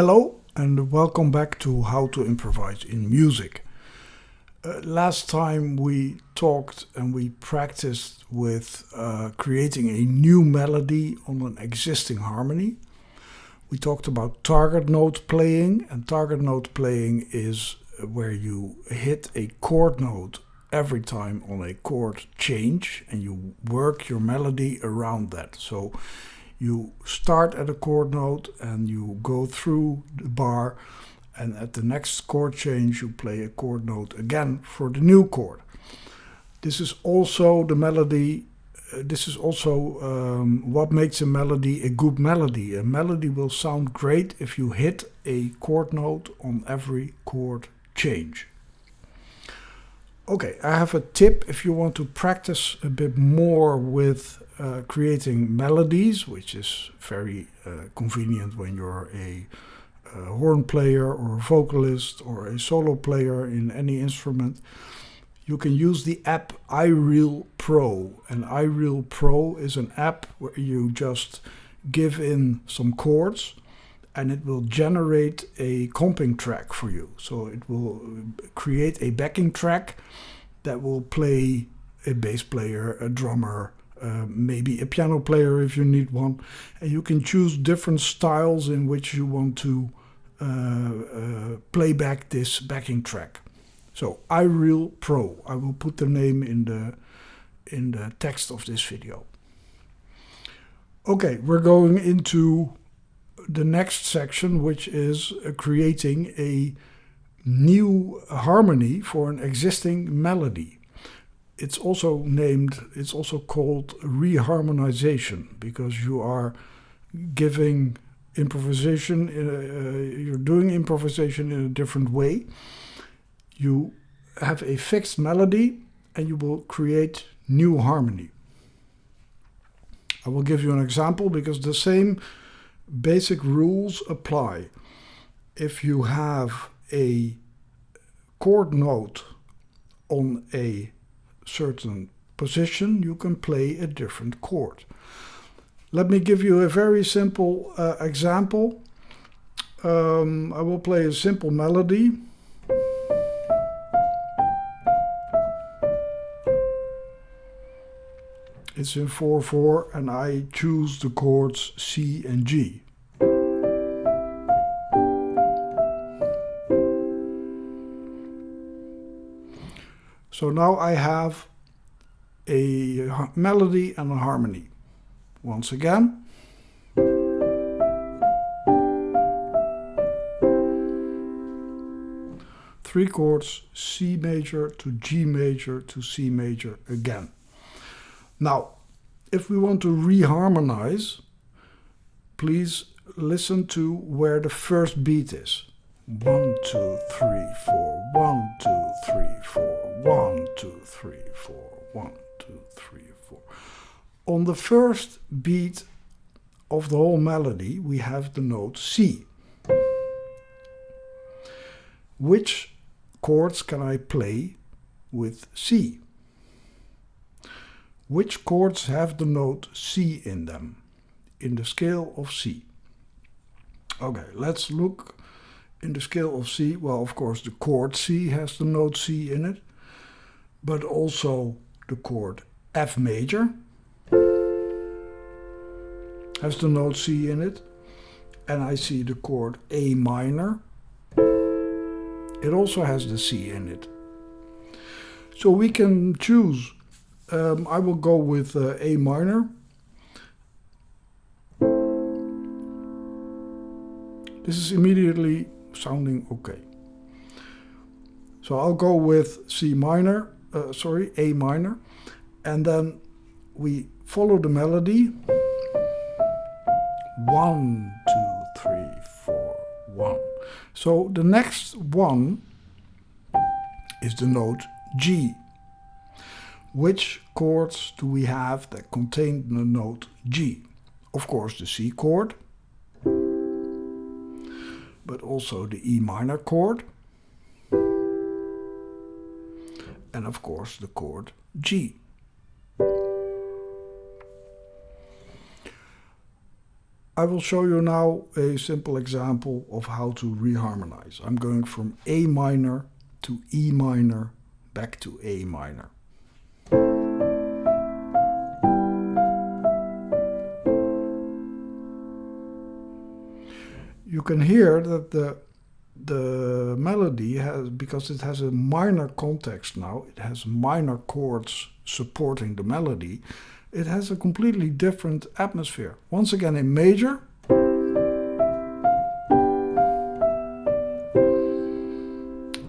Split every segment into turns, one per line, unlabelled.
Hello and welcome back to How to Improvise in Music. Last time we talked and we practiced with creating a new melody on an existing harmony. We talked about target note playing, and target note playing is where you hit a chord note every time on a chord change and you work your melody around that. So you start at a chord note and you go through the bar, and at the next chord change you play a chord note again for the new chord. This is also the melody. This is also what makes a melody a good melody. A melody will sound great if you hit a chord note on every chord change. Okay, I have a tip if you want to practice a bit more with creating melodies, which is very convenient when you're a horn player or a vocalist or a solo player in any instrument. You can use the app iReal Pro, and iReal Pro is an app where you just give in some chords and it will generate a comping track for you. So it will create a backing track that will play a bass player, a drummer, maybe a piano player if you need one. And you can choose different styles in which you want to play back this backing track. So iReal Pro. I will put the name in the text of this video. Okay, we're going into the next section, which is creating a new harmony for an existing melody. It's also called Reharmonization, because you are giving improvisation, you're doing improvisation in a different way. You have a fixed melody and you will create new harmony. I will give you an example because the same basic rules apply. If you have a chord note on a certain position, you can play a different chord. Let me give you a very simple example. I will play a simple melody. It's in 4/4 and I choose the chords C and G. So now I have a melody and a harmony. Once again. Three chords, C major to G major to C major again. Now, if we want to reharmonize, please listen to where the first beat is. 1, 2, 3, 4, 1, 2, 3, 4, 1, 2, 3, 4, 1, 2, 3, 4. On the first beat of the whole melody, we have the note C. Which chords can I play with C? Which chords have the note C in them, in the scale of C? Okay, let's look in the scale of C. Well, of course, the chord C has the note C in it, but also the chord F major has the note C in it, and I see the chord A minor. It also has the C in it. So we can choose. I will go with A minor. This is immediately sounding okay. So I'll go with A minor, and then we follow the melody. 1, 2, 3, 4, 1. So the next one is the note G. Which chords do we have that contain the note G? Of course, the C chord, but also the E minor chord, and of course the chord G. I will show you now a simple example of how to reharmonize. I'm going from A minor to E minor, back to A minor. You can hear that the melody has, because it has a minor context now, it has minor chords supporting the melody, it has a completely different atmosphere. Once again in major.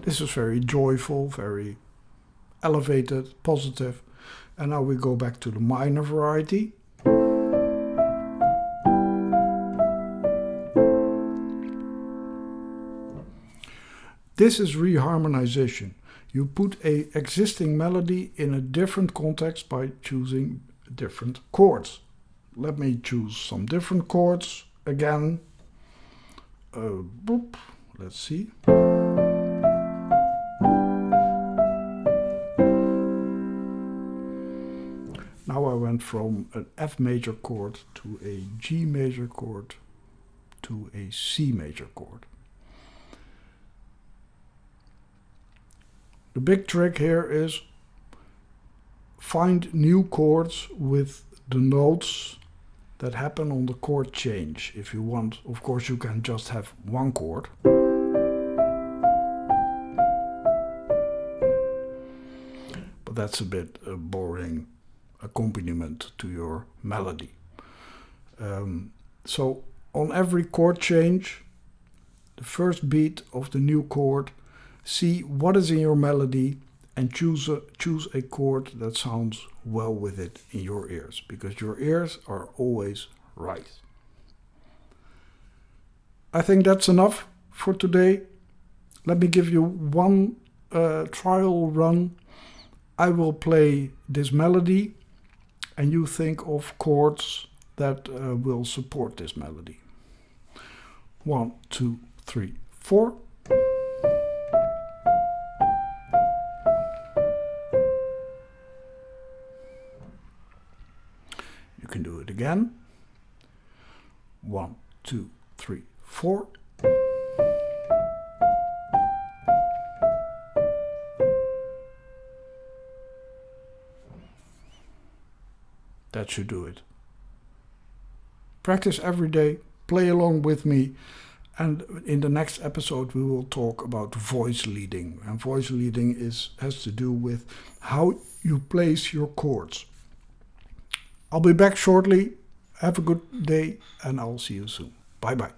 This is very joyful, very elevated, positive. And now we go back to the minor variety. This is reharmonization. You put an existing melody in a different context by choosing different chords. Let me choose some different chords again. Let's see. Now I went from an F major chord to a G major chord to a C major chord. The big trick here is find new chords with the notes that happen on the chord change. If you want, of course, you can just have one chord. But that's a bit a boring accompaniment to your melody. So on every chord change, the first beat of the new chord, see what is in your melody and choose a chord that sounds well with it in your ears, because your ears are always right. I think that's enough for today. Let me give you one trial run. I will play this melody and you think of chords that will support this melody. 1, 2, 3, 4. You can do it again. 1, 2, 3, 4. That should do it. Practice every day, play along with me, and in the next episode we will talk about voice leading. And voice leading has to do with how you place your chords. I'll be back shortly. Have a good day and I'll see you soon. Bye bye.